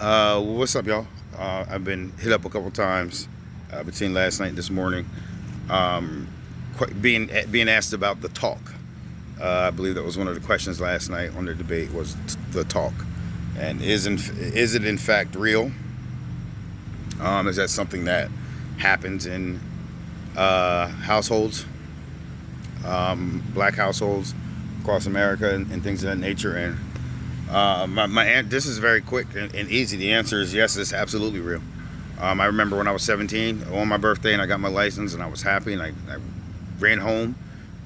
What's up, y'all? I've been hit up a couple times between last night and this morning, um, being asked about the talk. I believe that was one of the questions last night on the debate was the talk, and is it in fact real? Is that something that happens in households, black households across America, and things of that nature? And this is very quick and easy. The answer is yes, it's absolutely real. I remember when I was 17 on my birthday and I got my license and I was happy and I ran home.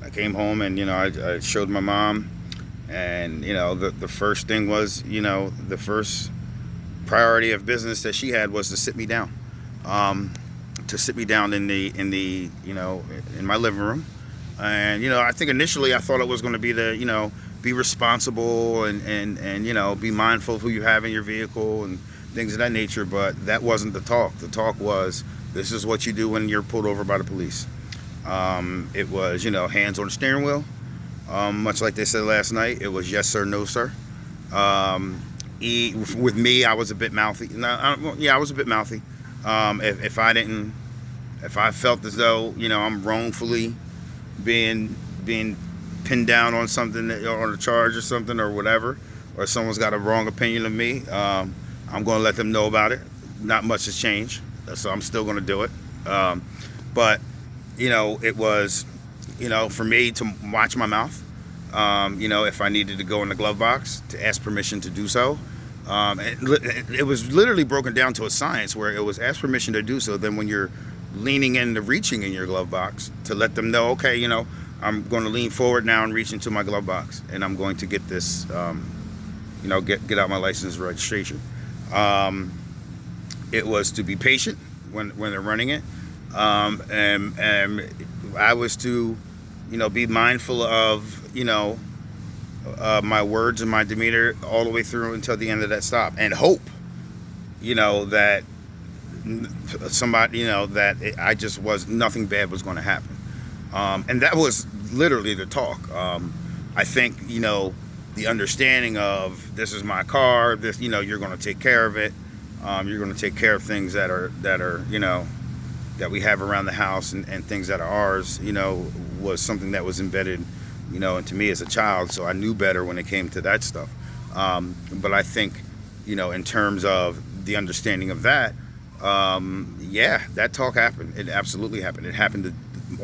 I came home and I showed my mom, and the first thing was the first priority of business that she had was to sit me down, in the in my living room. And I think initially I thought it was going to be be responsible and be mindful of who you have in your vehicle and things of that nature. But that wasn't the talk. The talk was, this is what you do when you're pulled over by the police. It was hands on the steering wheel, much like they said last night. It was yes sir, no sir. With me, I was a bit mouthy. I was a bit mouthy. If I felt as though I'm wrongfully being pinned down on something, on a charge or something or whatever, or someone's got a wrong opinion of me, I'm going to let them know about it. Not much has changed, so I'm still going to do it. But it was for me to watch my mouth. If I needed to go in the glove box, to ask permission to do so. It was literally broken down to a science where it was ask permission to do so. Then when you're leaning in to reaching in your glove box, to let them know, okay, I'm going to lean forward now and reach into my glove box, and I'm going to get this, get out my license and registration. It was to be patient when they're running it, and I was to, be mindful of, my words and my demeanor all the way through until the end of that stop, and hope, that somebody, I just was, nothing bad was going to happen. And that was literally the talk. I think, the understanding of, this is my car, this, you're going to take care of it. You're going to take care of things that are, that we have around the house, and things that are ours, was something that was embedded, into me as a child. So I knew better when it came to that stuff. But I think, in terms of the understanding of that, that talk happened. It absolutely happened. It happened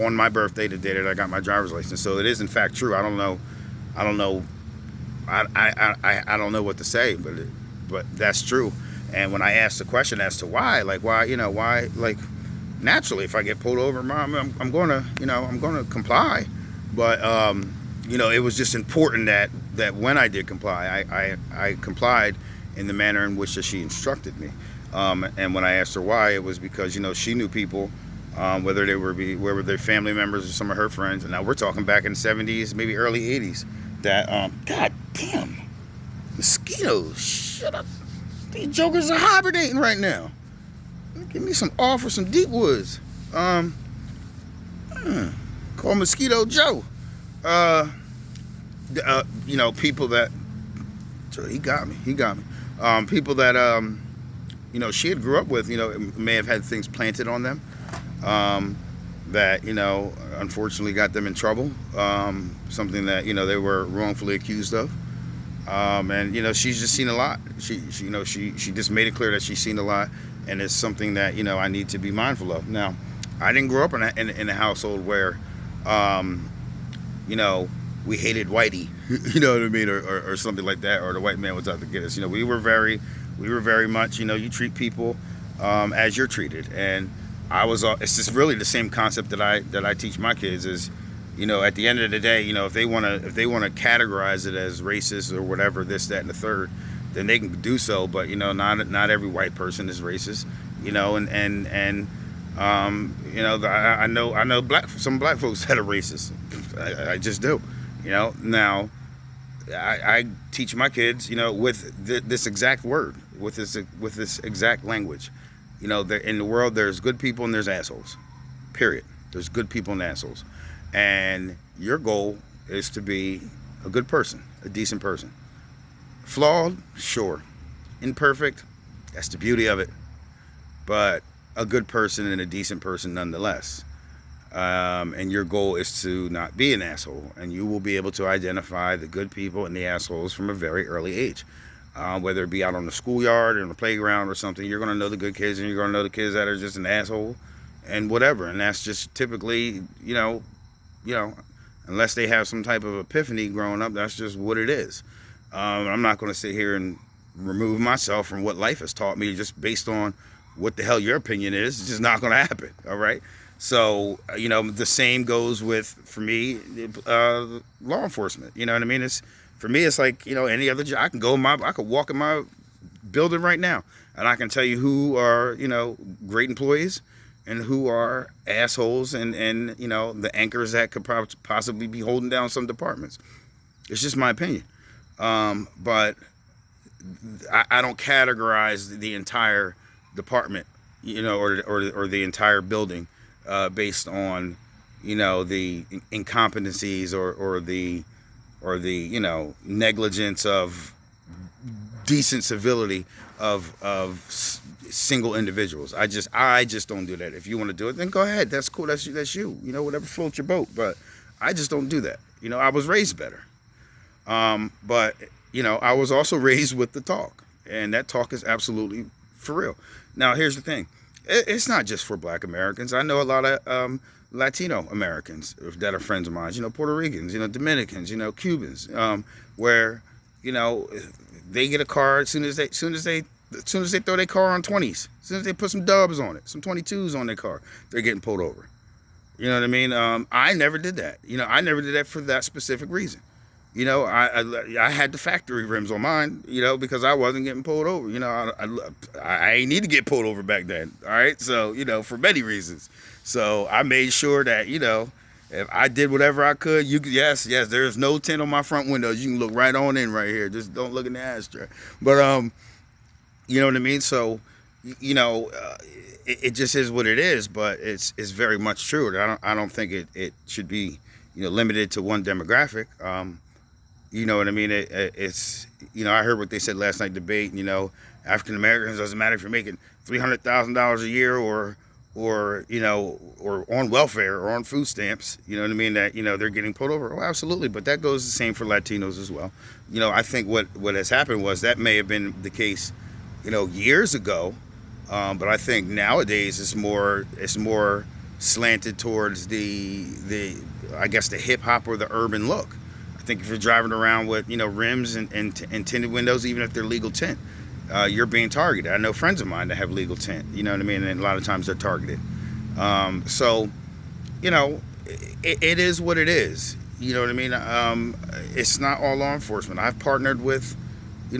on my birthday, the day that I got my driver's license. So it is in fact true. I don't know what to say, but that's true. And when I asked the question as to why, naturally, if I get pulled over, Mom, I'm gonna comply. But it was just important that when I did comply, I complied in the manner in which she instructed me. And when I asked her why, it was because she knew people, whether were their family members or some of her friends, and now we're talking back in the 70s, maybe early 80s, that god damn, mosquitoes, shut up, these jokers are hibernating right now. Give me some off or some deep woods. Call Mosquito Joe. People that, he got me. People that she had grew up with, may have had things planted on them, that unfortunately got them in trouble. Something that they were wrongfully accused of. And she's just seen a lot. She just made it clear that she's seen a lot, and it's something that I need to be mindful of. Now, I didn't grow up in a household where we hated whitey, you know what I mean, or something like that, or the white man was out to get us. We were very much, you treat people as you're treated. And it's just really the same concept that I teach my kids is, at the end of the day, if they want to categorize it as racist or whatever, this, that, and the third, then they can do so. But not every white person is racist, I know some black folks that are racist. I just do. Now I teach my kids, with this exact word, with this exact language. In the world, there's good people and there's assholes. Period. There's good people and assholes. And your goal is to be a good person, a decent person. Flawed, sure. Imperfect, That's the beauty of it. But a good person and a decent person nonetheless. And your goal is to not be an asshole, and you will be able to identify the good people and the assholes from a very early age. Whether it be out on the schoolyard or on the playground or something, you're going to know the good kids and you're going to know the kids that are just an asshole and whatever. And that's just typically, unless they have some type of epiphany growing up, that's just what it is. I'm not going to sit here and remove myself from what life has taught me just based on what the hell your opinion is. It's just not going to happen. All right. So, the same goes with, for me, law enforcement. You know what I mean? For me, it's like, any other job. I could walk in my building right now and I can tell you who are, great employees and who are assholes and the anchors that could possibly be holding down some departments. It's just my opinion. But I don't categorize the entire department, or the entire building based on, the incompetencies or the negligence of decent civility of single individuals. I just don't do that. If you want to do it, then go ahead. That's cool. That's you. Whatever floats your boat. But I just don't do that. I was raised better. But I was also raised with the talk, and that talk is absolutely for real. Now, here's the thing. It's not just for Black Americans. I know a lot of Latino Americans that are friends of mine. Puerto Ricans, Dominicans, Cubans, where they get a car as soon as they throw their car on 20s, as soon as they put some dubs on it, some 22s on their car, they're getting pulled over. You know what I mean? I never did that. I never did that for that specific reason. I had the factory rims on mine, because I wasn't getting pulled over. I ain't need to get pulled over back then. All right. So, for many reasons. So I made sure that, if I did whatever I could, yes, there's no tint on my front windows. You can look right on in right here. Just don't look in the ashtray. But, you know what I mean? So, it just is what it is, but it's very much true. I don't think it should be, limited to one demographic. You know what I mean? It's, I heard what they said last night debate, African Americans, doesn't matter if you're making $300,000 a year or on welfare or on food stamps, you know what I mean? That, they're getting pulled over. Oh, absolutely. But that goes the same for Latinos as well. I think what has happened was that may have been the case, years ago. But I think nowadays it's more slanted towards the hip hop or the urban look. I think if you're driving around with, rims and tinted windows, even if they're legal tint, you're being targeted. I know friends of mine that have legal tint, you know what I mean? And a lot of times they're targeted. So, it is what it is. You know what I mean? It's not all law enforcement. I've partnered with, for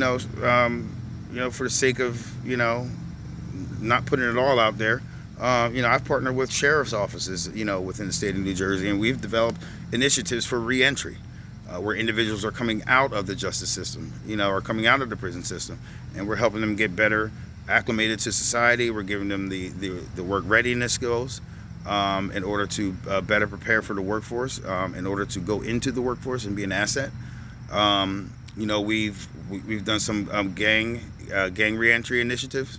the sake of, not putting it all out there, I've partnered with sheriff's offices, within the state of New Jersey, and we've developed initiatives for reentry. Where individuals are coming out of the justice system, or coming out of the prison system, and we're helping them get better acclimated to society. We're giving them the work readiness skills in order to better prepare for the workforce, in order to go into the workforce and be an asset. We've done some gang reentry initiatives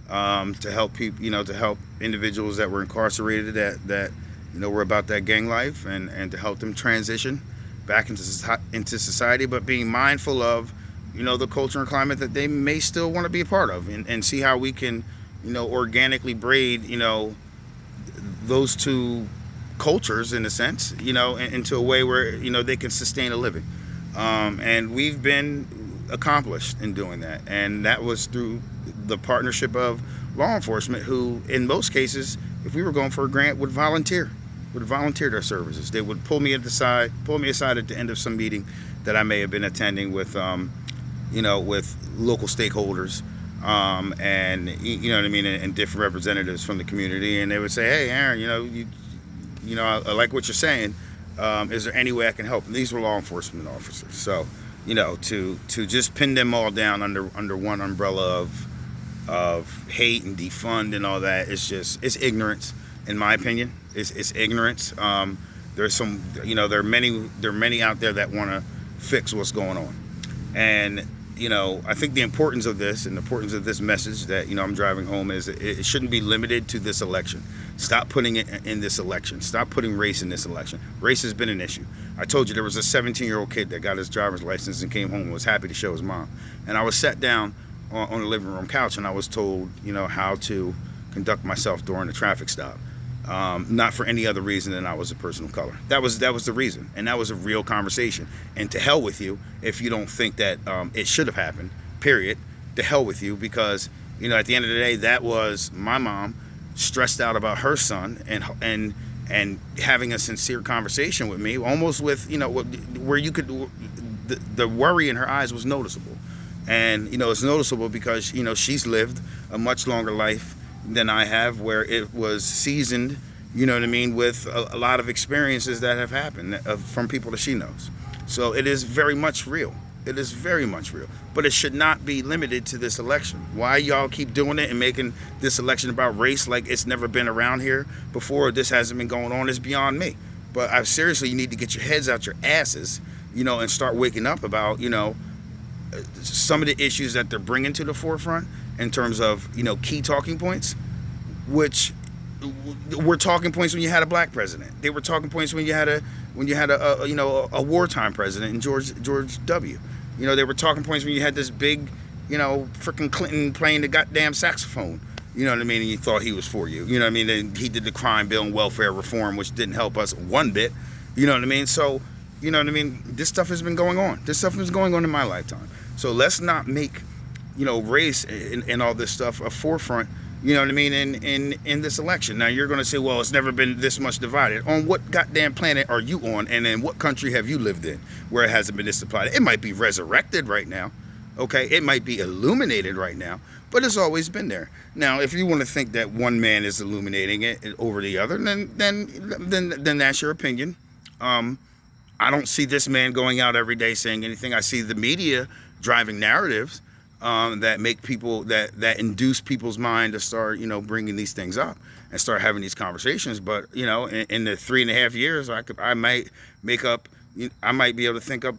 to help people, to help individuals that were incarcerated that were about that gang life, and to help them transition back into society, but being mindful of, the culture and climate that they may still want to be a part of, and see how we can, organically braid, those two cultures in a sense, into a way where, they can sustain a living. And we've been accomplished in doing that. And that was through the partnership of law enforcement, who in most cases, if we were going for a grant, would volunteer their services. They would pull me aside at the end of some meeting that I may have been attending with, with local stakeholders, and you know what I mean, and different representatives from the community, and they would say, "Hey, Aaron, I like what you're saying. Is there any way I can help?" And these were law enforcement officers, so to just pin them all down under one umbrella of hate and defund and all that, it's ignorance. In my opinion, it's ignorance. There's there are many out there that want to fix what's going on, and I think the importance of this and the importance of this message that, I'm driving home is it shouldn't be limited to this election. Stop putting it in this election. Stop putting race in this election. Race has been an issue. I told you there was a 17-year-old kid that got his driver's license and came home and was happy to show his mom. And I was sat down on the living room couch and I was told, how to conduct myself during a traffic stop. Not for any other reason than I was a person of color. That was the reason, and that was a real conversation. And to hell with you if you don't think that it should have happened. Period. To hell with you, because at the end of the day, that was my mom stressed out about her son and having a sincere conversation with me, almost with where you could the worry in her eyes was noticeable, and it's noticeable because she's lived a much longer life than I have, where it was seasoned, with a lot of experiences that have happened from people that she knows. So it is very much real. It is very much real. But it should not be limited to this election. Why y'all keep doing it and making this election about race like it's never been around here before, this hasn't been going on, is beyond me. But seriously, you need to get your heads out your asses, and start waking up about, some of the issues that they're bringing to the forefront in terms of, key talking points, which were talking points when you had a black president. They were talking points when you had a wartime president in George W. They were talking points when you had this big, freaking Clinton playing the goddamn saxophone. You know what I mean? And you thought he was for you. You know what I mean? And he did the crime bill and welfare reform, which didn't help us one bit. You know what I mean? So, you know what I mean? This stuff has been going on. This stuff is going on in my lifetime. So let's not make, race and all this stuff a forefront, you know what I mean, in this election. Now, you're going to say, well, it's never been this much divided. On what goddamn planet are you on? And in what country have you lived in where it hasn't been this divided? It might be resurrected right now, okay? It might be illuminated right now, but it's always been there. Now, if you want to think that one man is illuminating it over the other, then that's your opinion. I don't see this man going out every day saying anything. I see the media driving narratives that make people, that induce people's mind to start, bringing these things up and start having these conversations. But, in the 3.5 years, I might be able to think up,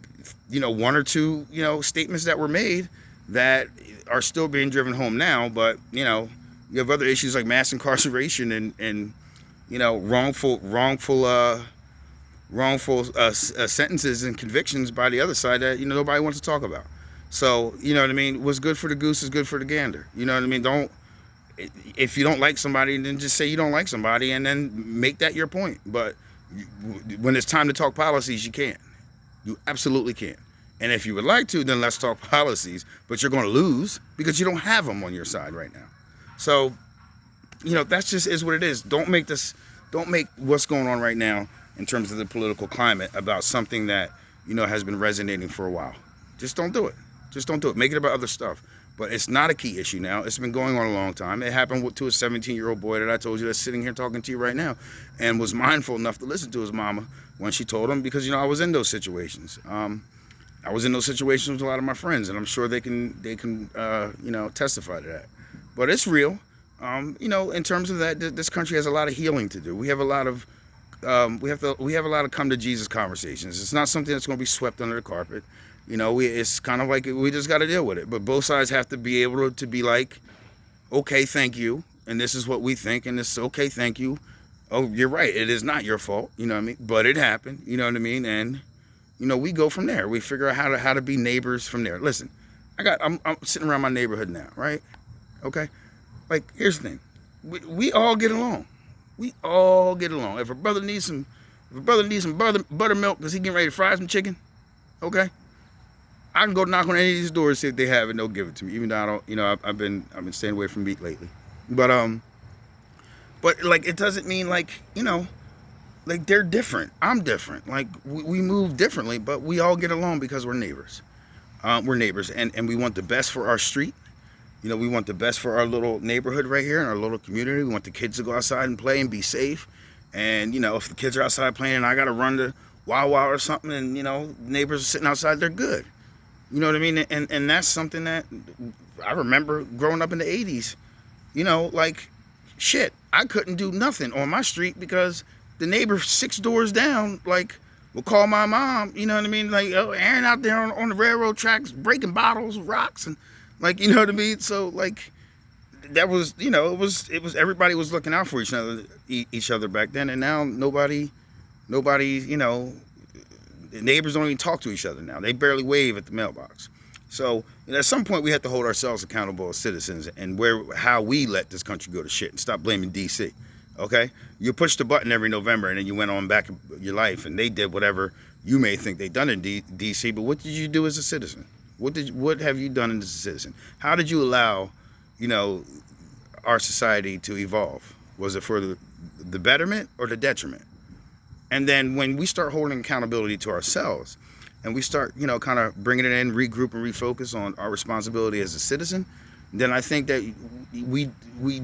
one or two, statements that were made that are still being driven home now. But, you have other issues like mass incarceration and wrongful sentences and convictions by the other side that, nobody wants to talk about. So, you know what I mean? What's good for the goose is good for the gander. You know what I mean? If you don't like somebody, then just say you don't like somebody and then make that your point. But when it's time to talk policies, you can't. You absolutely can't. And if you would like to, then let's talk policies. But you're going to lose because you don't have them on your side right now. So, that's just is what it is. Don't make what's going on right now in terms of the political climate about something that, has been resonating for a while. Just don't do it. Just don't do it. Make it about other stuff. But it's not a key issue now. It's been going on a long time. It happened to a 17-year-old boy that I told you that's sitting here talking to you right now and was mindful enough to listen to his mama when she told him, because, I was in those situations. I was in those situations with a lot of my friends, and I'm sure they can testify to that. But it's real. In terms of that, this country has a lot of healing to do. We have a lot of we have a lot of come to Jesus conversations. It's not something that's going to be swept under the carpet. It's kind of like we just got to deal with it. But both sides have to be able to be like, okay, thank you, and this is what we think, and this is okay, thank you. Oh, you're right. It is not your fault. You know what I mean? But it happened. You know what I mean? And we go from there. We figure out how to be neighbors from there. Listen, I'm sitting around my neighborhood now, right? Okay. Like, here's the thing. We all get along. We all get along. If a brother needs some buttermilk because he getting ready to fry some chicken, okay, I can go knock on any of these doors, see if they have it, and they'll give it to me. Even though I don't, I've been staying away from meat lately. But like, it doesn't mean like, like they're different. I'm different. Like we move differently, but we all get along because we're neighbors. We're neighbors, and we want the best for our street. We want the best for our little neighborhood right here in our little community. We want the kids to go outside and play and be safe. And, if the kids are outside playing and I got to run to Wawa or something and, neighbors are sitting outside, they're good. You know what I mean? And that's something that I remember growing up in the 80s. Like, shit, I couldn't do nothing on my street because the neighbor 6 doors down, like, will call my mom, you know what I mean? Like, oh, Aaron out there on the railroad tracks breaking bottles, rocks, and like, you know what I mean? So like, that was, you know, it was everybody was looking out for each other back then, and now nobody, you know, the neighbors don't even talk to each other now. They barely wave at the mailbox. So, you know, at some point we have to hold ourselves accountable as citizens and how we let this country go to shit and stop blaming DC. Okay? You push the button every November and then you went on back your life and they did whatever you may think they done in DC, but what did you do as a citizen? What have you done as a citizen? How did you allow, you know, our society to evolve? Was it for the betterment or the detriment? And then when we start holding accountability to ourselves and we start, you know, kind of bringing it in, regroup and refocus on our responsibility as a citizen, then I think that we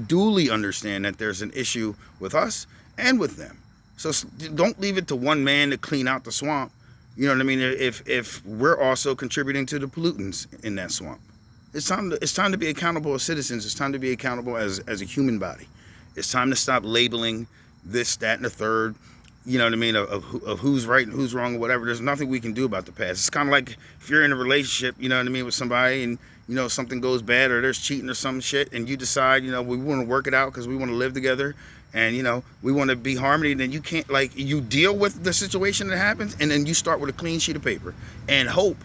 duly understand that there's an issue with us and with them. So don't leave it to one man to clean out the swamp. You know what I mean? If we're also contributing to the pollutants in that swamp. It's time to be accountable as citizens. It's time to be accountable as a human body. It's time to stop labeling this, that, and the third. You know what I mean, of who's right and who's wrong or whatever. There's nothing we can do about the past. It's kind of like if you're in a relationship, you know what I mean, with somebody and, you know, something goes bad or there's cheating or some shit and you decide, you know, we want to work it out because we want to live together and, you know, we want to be harmony. Then you can't, like, you deal with the situation that happens and then you start with a clean sheet of paper and hope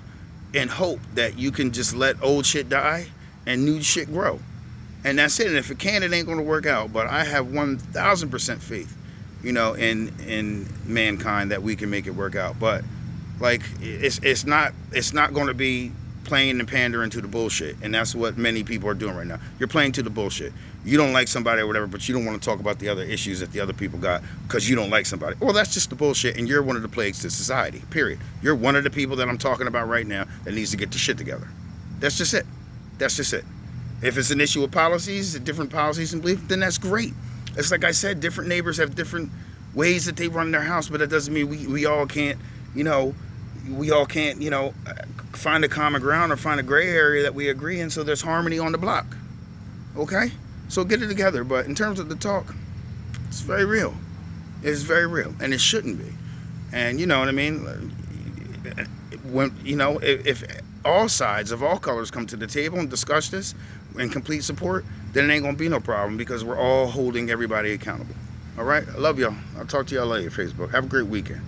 that you can just let old shit die and new shit grow. And that's it. And if it can, it ain't going to work out. But I have 1,000% faith, you know, in mankind that we can make it work out. But like, it's not going to be playing and pandering to the bullshit, and that's what many people are doing right now. You're playing to the bullshit. You don't like somebody or whatever, but you don't want to talk about the other issues that the other people got because you don't like somebody. Well, that's just the bullshit, and you're one of the plagues to society, period. You're one of the people that I'm talking about right now that needs to get the shit together. That's just it. That's just it. If it's an issue of policies, different policies and beliefs, then that's great. It's like I said, different neighbors have different ways that they run their house, but that doesn't mean we all can't, you know, find a common ground or find a gray area that we agree in so there's harmony on the block. Okay? So get it together. But in terms of the talk, it's very real. It's very real. And it shouldn't be. And you know what I mean? When, you know, if all sides of all colors come to the table and discuss this in complete support, then it ain't gonna be no problem because we're all holding everybody accountable. All right? I love y'all. I'll talk to y'all later, Facebook. Have a great weekend.